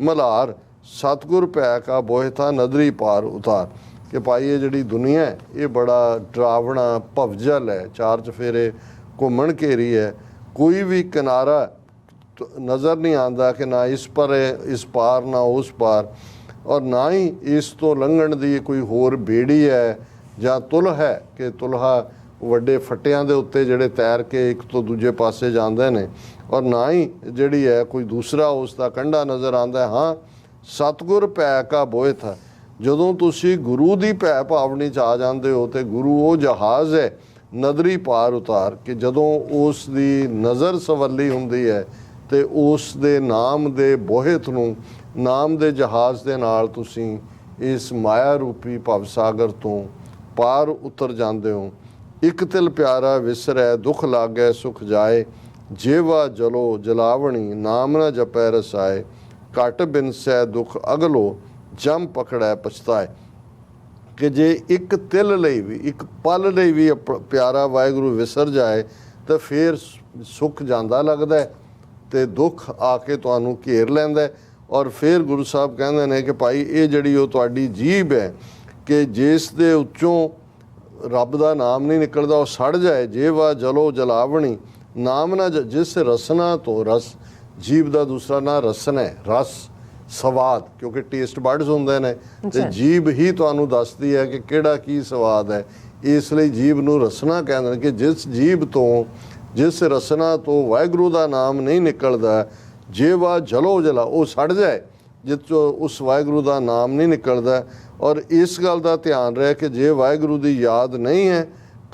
Speaker 2: ਮਲਹਾਰ, ਸਤਿਗੁਰ ਭੈ ਕਾ ਬੋਹਿਥਾ ਨਦਰੀ ਪਾਰ ਉਤਾਰ। ਕਿ ਭਾਈ ਇਹ ਜਿਹੜੀ ਦੁਨੀਆ ਹੈ ਇਹ ਬੜਾ ਡਰਾਵਣਾ ਭਵਜਲ ਹੈ, 4 ਚੁਫੇਰੇ ਘੁੰਮਣ ਘੇਰੀ ਹੈ। ਕੋਈ ਵੀ ਕਿਨਾਰਾ ਨਜ਼ਰ ਨਹੀਂ ਆਉਂਦਾ ਕਿ ਨਾ ਇਸ ਪਰ ਹੈ, ਇਸ ਪਾਰ ਨਾ ਉਸ ਪਾਰ, ਔਰ ਨਾ ਹੀ ਇਸ ਤੋਂ ਲੰਘਣ ਦੀ ਕੋਈ ਹੋਰ ਬੇੜੀ ਹੈ ਜਾਂ ਤੁਲ ਹੈ ਕਿ ਤੁਲਹਾ ਵੱਡੇ ਫੱਟਿਆਂ ਦੇ ਉੱਤੇ ਜਿਹੜੇ ਤੈਰ ਕੇ ਇੱਕ ਤੋਂ ਦੂਜੇ ਪਾਸੇ ਜਾਂਦੇ ਨੇ, ਔਰ ਨਾ ਹੀ ਜਿਹੜੀ ਹੈ ਕੋਈ ਦੂਸਰਾ ਉਸ ਦਾ ਕੰਢਾ ਨਜ਼ਰ ਆਉਂਦਾ। ਹਾਂ, ਸਤਿਗੁਰ ਭੈ ਕਾ ਬੋਹਿਥ, ਜਦੋਂ ਤੁਸੀਂ ਗੁਰੂ ਦੀ ਭੈ ਭਾਵਨੀ 'ਚ ਆ ਜਾਂਦੇ ਹੋ ਤੇ ਗੁਰੂ ਉਹ ਜਹਾਜ਼ ਹੈ ਨਦਰੀ ਪਾਰ ਉਤਾਰ। ਕਿ ਜਦੋਂ ਉਸ ਦੀ ਨਜ਼ਰ ਸਵੱਲੀ ਹੁੰਦੀ ਹੈ ਤੇ ਉਸ ਦੇ ਨਾਮ ਦੇ ਬੋਹਿਥ ਨੂੰ, ਨਾਮ ਦੇ ਜਹਾਜ਼ ਦੇ ਨਾਲ ਤੁਸੀਂ ਇਸ ਮਾਇਆ ਰੂਪੀ ਭਵ ਸਾਗਰ ਤੋਂ ਪਾਰ ਉਤਰ ਜਾਂਦੇ ਹੋ। ਇੱਕ ਤਿਲ ਪਿਆਰਾ ਵਿਸਰੈ ਦੁੱਖ ਲਾਗੈ ਸੁਖ ਜਾਏ, ਜੇਵਾ ਜਲੋ ਜਲਾਵਣੀ ਨਾਮ ਨਾ ਜਪੈ ਰਸਾਏ, ਘਟ ਬਿਨਸੈ ਦੁੱਖ ਅਗਲੋ ਜਮ ਪਕੜੈ ਪਛਤਾਏ। ਕਿ ਜੇ ਇੱਕ ਤਿਲ ਲਈ ਵੀ, ਇੱਕ ਪਲ ਲਈ ਵੀ ਪਿਆਰਾ ਵਾਹਿਗੁਰੂ ਵਿਸਰ ਜਾਏ ਤਾਂ ਫਿਰ ਸੁੱਖ ਜਾਂਦਾ ਲੱਗਦਾ ਹੈ ਤੇ ਦੁੱਖ ਆ ਕੇ ਤੁਹਾਨੂੰ ਘੇਰ ਲੈਂਦਾ। ਔਰ ਫਿਰ ਗੁਰੂ ਸਾਹਿਬ ਕਹਿੰਦੇ ਨੇ ਕਿ ਭਾਈ ਇਹ ਜਿਹੜੀ ਉਹ ਤੁਹਾਡੀ ਜੀਭ ਹੈ ਕਿ ਜਿਸ ਦੇ ਉੱਚੋਂ ਰੱਬ ਦਾ ਨਾਮ ਨਹੀਂ ਨਿਕਲਦਾ ਉਹ ਸੜ ਜਾਏ। ਜੇਵਾ ਜਲੋ ਜਲਾਵਣੀ ਨਾਮ ਨਾ, ਜਿਸ ਰਸਨਾ ਤੋਂ, ਰਸ ਜੀਭ ਦਾ ਦੂਸਰਾ ਨਾਂ ਰਸਨ ਹੈ, ਰਸ ਸਵਾਦ, ਕਿਉਂਕਿ ਟੇਸਟ ਬਡਸ ਹੁੰਦੇ ਨੇ ਤੇ ਜੀਭ ਹੀ ਤੁਹਾਨੂੰ ਦੱਸਦੀ ਹੈ ਕਿ ਕਿਹੜਾ ਕੀ ਸਵਾਦ ਹੈ। ਇਸ ਲਈ ਜੀਭ ਨੂੰ ਰਸਨਾ ਕਹਿੰਦੇ ਨੇ। ਕਿ ਜਿਸ ਜੀਭ ਤੋਂ ਜਿਸ ਰਸਨਾ ਤੋਂ ਵਾਹਿਗੁਰੂ ਦਾ ਨਾਮ ਨਹੀਂ ਨਿਕਲਦਾ, ਜੇ ਵਾ ਜਲੋ ਜਲਾ, ਉਹ ਸੜ ਜਾਏ ਜਿਸ 'ਚੋਂ ਉਸ ਵਾਹਿਗੁਰੂ ਦਾ ਨਾਮ ਨਹੀਂ ਨਿਕਲਦਾ। ਔਰ ਇਸ ਗੱਲ ਦਾ ਧਿਆਨ ਰਹੇ ਕਿ ਜੇ ਵਾਹਿਗੁਰੂ ਦੀ ਯਾਦ ਨਹੀਂ ਹੈ,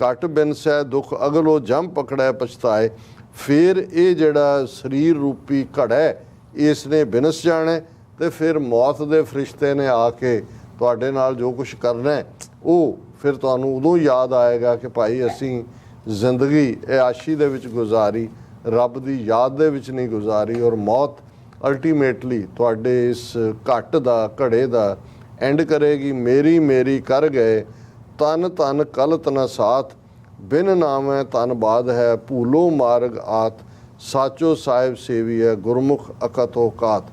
Speaker 2: ਘਟ ਬਿਨਸੈ ਦੁੱਖ ਅਗਲੋ ਜਮ ਪਕੜੈ ਪਛਤਾਏ, ਫਿਰ ਇਹ ਜਿਹੜਾ ਸਰੀਰ ਰੂਪੀ ਘੜਾ ਹੈ ਇਸ ਨੇ ਬਿਨਸ ਜਾਣਾ, ਤੇ ਫਿਰ ਮੌਤ ਦੇ ਫਰਿਸ਼ਤੇ ਨੇ ਆ ਕੇ ਤੁਹਾਡੇ ਨਾਲ ਜੋ ਕੁਝ ਕਰਨਾ ਹੈ ਉਹ ਫਿਰ ਤੁਹਾਨੂੰ ਉਦੋਂ ਯਾਦ ਆਏਗਾ ਕਿ ਭਾਈ ਅਸੀਂ ਜ਼ਿੰਦਗੀ ਐਆਸ਼ੀ ਦੇ ਵਿੱਚ ਗੁਜ਼ਾਰੀ, ਰੱਬ ਦੀ ਯਾਦ ਦੇ ਵਿੱਚ ਨਹੀਂ ਗੁਜ਼ਾਰੀ। ਔਰ ਮੌਤ ਅਲਟੀਮੇਟਲੀ ਤੁਹਾਡੇ ਇਸ ਘਟ ਦਾ ਘੜੇ ਦਾ ਐਂਡ ਕਰੇਗੀ। ਮੇਰੀ ਮੇਰੀ ਕਰ ਗਏ ਤਨ ਤਨ ਕਲਤ ਨ ਸਾਥ, ਬਿਨ ਨਾਮੈ ਤਨ ਬਾਦ ਹੈ, ਭੂਲੋ ਮਾਰਗ ਆਤ, ਸਾਚੋ ਸਾਹਿਬ ਸੇਵੀ ਹੈ, ਗੁਰਮੁਖ ਅਕਤ ਔਕਾਤ।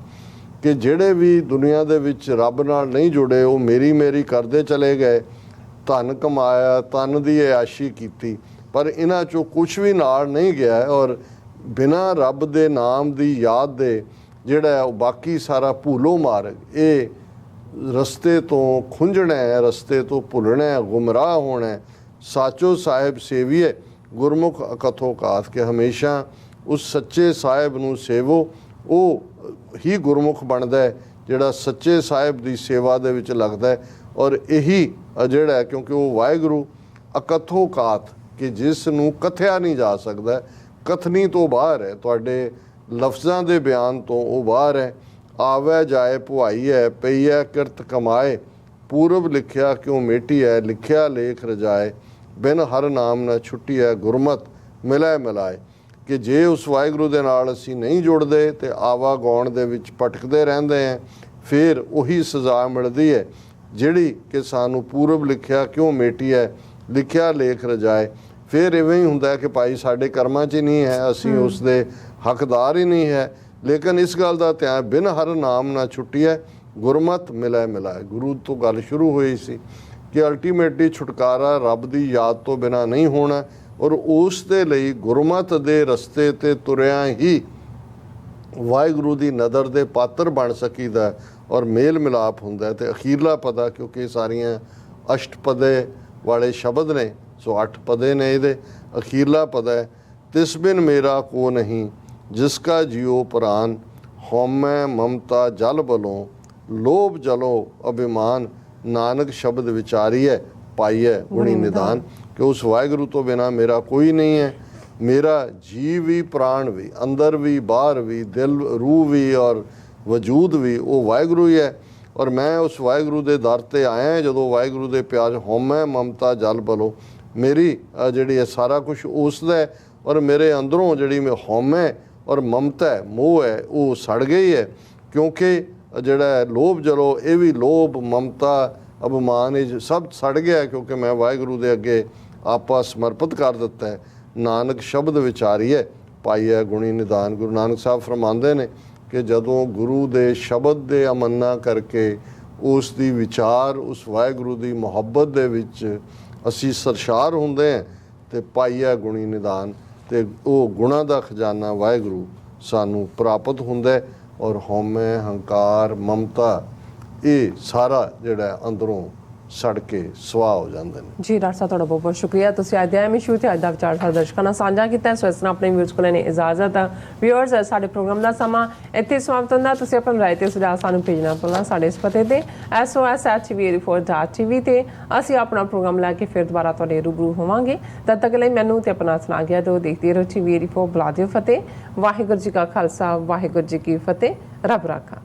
Speaker 2: ਕਿ ਜਿਹੜੇ ਵੀ ਦੁਨੀਆ ਦੇ ਵਿੱਚ ਰੱਬ ਨਾਲ ਨਹੀਂ ਜੁੜੇ ਉਹ ਮੇਰੀ ਮੇਰੀ ਕਰਦੇ ਚਲੇ ਗਏ, ਧਨ ਕਮਾਇਆ, ਤਨ ਦੀ ਐਆਸ਼ੀ ਕੀਤੀ, ਪਰ ਇਹਨਾਂ 'ਚੋਂ ਕੁਝ ਵੀ ਨਾਲ ਨਹੀਂ ਗਿਆ। ਔਰ ਬਿਨਾਂ ਰੱਬ ਦੇ ਨਾਮ ਦੀ ਯਾਦ ਦੇ ਜਿਹੜਾ ਉਹ ਬਾਕੀ ਸਾਰਾ ਭੂਲੋ ਮਾਰਗ, ਇਹ ਰਸਤੇ ਤੋਂ ਖੁੰਝਣਾ ਹੈ, ਰਸਤੇ ਤੋਂ ਭੁੱਲਣਾ ਹੈ, ਗੁੰਮਰਾਹ ਹੋਣਾ ਹੈ। ਸਾਚੋ ਸਾਹਿਬ ਸੇਵੀਏ ਗੁਰਮੁਖ ਅਕਥੋ ਕਾਥ, ਕਿ ਹਮੇਸ਼ਾ ਉਸ ਸੱਚੇ ਸਾਹਿਬ ਨੂੰ ਸੇਵੋ, ਉਹ ਹੀ ਗੁਰਮੁਖ ਬਣਦਾ ਹੈ ਜਿਹੜਾ ਸੱਚੇ ਸਾਹਿਬ ਦੀ ਸੇਵਾ ਦੇ ਵਿੱਚ ਲੱਗਦਾ ਹੈ। ਔਰ ਇਹੀ ਜਿਹੜਾ ਕਿਉਂਕਿ ਉਹ ਵਾਹਿਗੁਰੂ ਅਕਥੋ ਕਾਥ, ਕਿ ਜਿਸ ਨੂੰ ਕਥਿਆ ਨਹੀਂ ਜਾ ਸਕਦਾ, ਕਥਨੀ ਤੋਂ ਬਾਹਰ ਹੈ, ਤੁਹਾਡੇ ਲਫ਼ਜ਼ਾਂ ਦੇ ਬਿਆਨ ਤੋਂ ਉਹ ਬਾਹਰ ਹੈ। ਆਵੈ ਜਾਏ ਭੁਆਈ ਹੈ, ਪਈ ਹੈ ਕਿਰਤ ਕਮਾਏ, ਪੂਰਬ ਲਿਖਿਆ ਕਿਉਂ ਮੇਟੀ ਹੈ, ਲਿਖਿਆ ਲੇਖ ਰਜਾਏ, ਬਿਨ ਹਰ ਨਾਮ ਨਾ ਛੁੱਟੀ ਹੈ, ਗੁਰਮਤ ਮਿਲੈ ਮਿਲਾਏ। ਕਿ ਜੇ ਉਸ ਵਾਹਿਗੁਰੂ ਦੇ ਨਾਲ ਅਸੀਂ ਨਹੀਂ ਜੁੜਦੇ ਤੇ ਆਵਾ ਗਾਉਣ ਦੇ ਵਿੱਚ ਭਟਕਦੇ ਰਹਿੰਦੇ ਹਾਂ, ਫਿਰ ਉਹੀ ਸਜ਼ਾ ਮਿਲਦੀ ਹੈ ਜਿਹੜੀ ਕਿ ਸਾਨੂੰ ਪੂਰਬ ਲਿਖਿਆ ਕਿਉਂ ਮੇਟੀ ਹੈ, ਲਿਖਿਆ ਲੇਖ ਰਜਾਏ। ਫਿਰ ਇਵੇਂ ਹੀ ਹੁੰਦਾ ਕਿ ਭਾਈ ਸਾਡੇ ਕਰਮਾਂ 'ਚ ਹੀ ਨਹੀਂ ਹੈ, ਅਸੀਂ ਉਸ ਦੇ ਹੱਕਦਾਰ ਹੀ ਨਹੀਂ ਹੈ। ਲੇਕਿਨ ਇਸ ਗੱਲ ਦਾ ਧਿਆਨ, ਬਿਨ ਹਰ ਨਾਮ ਨਾ ਛੁੱਟੀ ਹੈ, ਗੁਰਮਤ ਮਿਲੈ ਮਿਲਾਏ। ਗੁਰੂ ਤੋਂ ਗੱਲ ਸ਼ੁਰੂ ਹੋਈ ਸੀ ਕਿ ਅਲਟੀਮੇਟਲੀ ਛੁਟਕਾਰਾ ਰੱਬ ਦੀ ਯਾਦ ਤੋਂ ਬਿਨਾਂ ਨਹੀਂ ਹੋਣਾ, ਔਰ ਉਸ ਦੇ ਲਈ ਗੁਰਮਤ ਦੇ ਰਸਤੇ ਤੇ ਤੁਰਿਆਂ ਹੀ ਵਾਹਿਗੁਰੂ ਦੀ ਨਜ਼ਰ ਦੇ ਪਾਤਰ ਬਣ ਸਕੀਦਾ ਔਰ ਮੇਲ ਮਿਲਾਪ ਹੁੰਦਾ। ਤੇ ਅਖੀਰਲਾ ਪਦਾ, ਕਿਉਂਕਿ ਇਹ ਸਾਰੀਆਂ ਅਸ਼ਟਪਦੇ ਵਾਲੇ ਸ਼ਬਦ ਨੇ, ਸੋ 8 ਪਦੇ ਨੇ ਇਹਦੇ, ਅਖੀਰਲਾ ਪਦਾ ਹੈ, ਤਿਸ ਬਿਨ ਮੇਰਾ ਕੋ ਨਹੀਂ, ਜਿਸ ਕਾ ਜਿਉ ਪ੍ਰਾਨ, ਹਉਮੈ ਮਮਤਾ ਜਲ ਬਲੋਂ, ਲੋਭ ਜਲੋ ਅਭਿਮਾਨ, ਨਾਨਕ ਸ਼ਬਦ ਵਿਚਾਰੀਐ ਪਾਈਐ ਗੁਣੀ ਨਿਦਾਨ। ਕਿ ਉਸ ਵਾਹਿਗੁਰੂ ਤੋਂ ਬਿਨਾਂ ਮੇਰਾ ਕੋਈ ਨਹੀਂ ਹੈ। ਮੇਰਾ ਜੀਵ ਵੀ, ਪ੍ਰਾਣ ਵੀ, ਅੰਦਰ ਵੀ, ਬਾਹਰ ਵੀ, ਦਿਲ ਰੂਹ ਵੀ ਔਰ ਵਜੂਦ ਵੀ ਉਹ ਵਾਹਿਗੁਰੂ ਹੀ ਹੈ। ਔਰ ਮੈਂ ਉਸ ਵਾਹਿਗੁਰੂ ਦੇ ਦਰ 'ਤੇ ਆਇਆ ਜਦੋਂ ਵਾਹਿਗੁਰੂ ਦੇ ਪਿਆਰ ਹਉਮੈ ਮਮਤਾ ਜਲ ਬਲੋ, ਮੇਰੀ ਜਿਹੜੀ ਹੈ ਸਾਰਾ ਕੁਝ ਉਸ ਦਾ ਹੈ। ਔਰ ਮੇਰੇ ਅੰਦਰੋਂ ਜਿਹੜੀ ਮੈਂ ਹਉਮੈ ਔਰ ਮਮਤਾ ਹੈ, ਮੋਹ ਹੈ, ਉਹ ਸੜ ਗਈ ਹੈ। ਕਿਉਂਕਿ ਜਿਹੜਾ ਲੋਭ ਜਲੋ, ਇਹ ਵੀ ਲੋਭ, ਮਮਤਾ, ਅਭਿਮਾਨ, ਇਹ ਸਭ ਸੜ ਗਿਆ ਕਿਉਂਕਿ ਮੈਂ ਵਾਹਿਗੁਰੂ ਦੇ ਅੱਗੇ ਆਪਾ ਸਮਰਪਿਤ ਕਰ ਦਿੱਤਾ ਹੈ। ਨਾਨਕ ਸ਼ਬਦ ਵਿਚਾਰੀਏ ਪਾਈਐ ਗੁਣੀ ਨਿਦਾਨ। ਗੁਰੂ ਨਾਨਕ ਸਾਹਿਬ ਫਰਮਾਉਂਦੇ ਨੇ ਕਿ ਜਦੋਂ ਗੁਰੂ ਦੇ ਸ਼ਬਦ ਦੇ ਅਮੰਨਾ ਕਰਕੇ ਉਸ ਦੀ ਵਿਚਾਰ, ਉਸ ਵਾਹਿਗੁਰੂ ਦੀ ਮੁਹੱਬਤ ਦੇ ਵਿੱਚ ਅਸੀਂ ਸਰਸ਼ਾਰ ਹੁੰਦੇ ਹਾਂ ਤੇ ਪਾਈਐ ਗੁਣੀ ਨਿਦਾਨ, ਤੇ ਉਹ ਗੁਣਾਂ ਦਾ ਖਜ਼ਾਨਾ ਵਾਹਿਗੁਰੂ ਸਾਨੂੰ ਪ੍ਰਾਪਤ ਹੁੰਦਾ ਹੈ। ਔਰ ਹਉਮੈ, ਹੰਕਾਰ, ਮਮਤਾ, ਇਹ ਸਾਰਾ ਜਿਹੜਾ ਅੰਦਰੋਂ ਸੜ ਕੇ ਸੁਆਹ ਹੋ ਜਾਂਦੇ ਨੇ।
Speaker 1: ਜੀ ਡਾਕਟਰ ਸਾਹਿਬ, ਤੁਹਾਡਾ ਬਹੁਤ ਬਹੁਤ ਸ਼ੁਕਰੀਆ। ਤੁਸੀਂ ਅੱਜ ਦੇ ਐਮੀ ਤੇ ਅੱਜ ਦਾ ਵਿਚਾਰ ਸਾਡੇ ਦਰਸ਼ਕਾਂ ਨਾਲ ਸਾਂਝਾ ਕੀਤਾ। ਸੋ ਇਸ ਤਰ੍ਹਾਂ ਆਪਣੇ ਵਿਊਅਰਸ ਕੋਲ ਨੇ ਇਜਾਜ਼ਤ। ਵਿਊਅਰਸ, ਸਾਡੇ ਪ੍ਰੋਗਰਾਮ ਦਾ ਸਮਾਂ ਇੱਥੇ ਸਮਾਪਤ ਹੁੰਦਾ। ਤੁਸੀਂ ਆਪਣੀ ਰਾਏ ਤੇ ਸੁਝਾਅ ਸਾਨੂੰ ਭੇਜਣਾ ਭੁੱਲਣਾ ਸਾਡੇ ਇਸ ਪਤੇ ਤੇ sos@tv84.tv ਤੇ ਅਸੀਂ ਆਪਣਾ ਪ੍ਰੋਗਰਾਮ ਲੈ ਕੇ ਫਿਰ ਦੁਬਾਰਾ ਤੁਹਾਡੇ ਰੂਬਰੂ ਹੋਵਾਂਗੇ। ਤਦ ਤੱਕ ਲਈ ਮੈਨੂੰ ਤੇ ਆਪਣਾ ਸੁਣਾ ਗਿਆ ਦੋ ਦੇਖਦੇ ਰਹੋ TV84। ਬੁਲਾ ਦਿਓ ਫਤਿਹ। ਵਾਹਿਗੁਰੂ ਜੀ ਕਾ ਖਾਲਸਾ, ਵਾਹਿਗੁਰੂ ਜੀ ਕੀ ਫਤਿਹ। ਰੱਬ ਰਾਖਾ।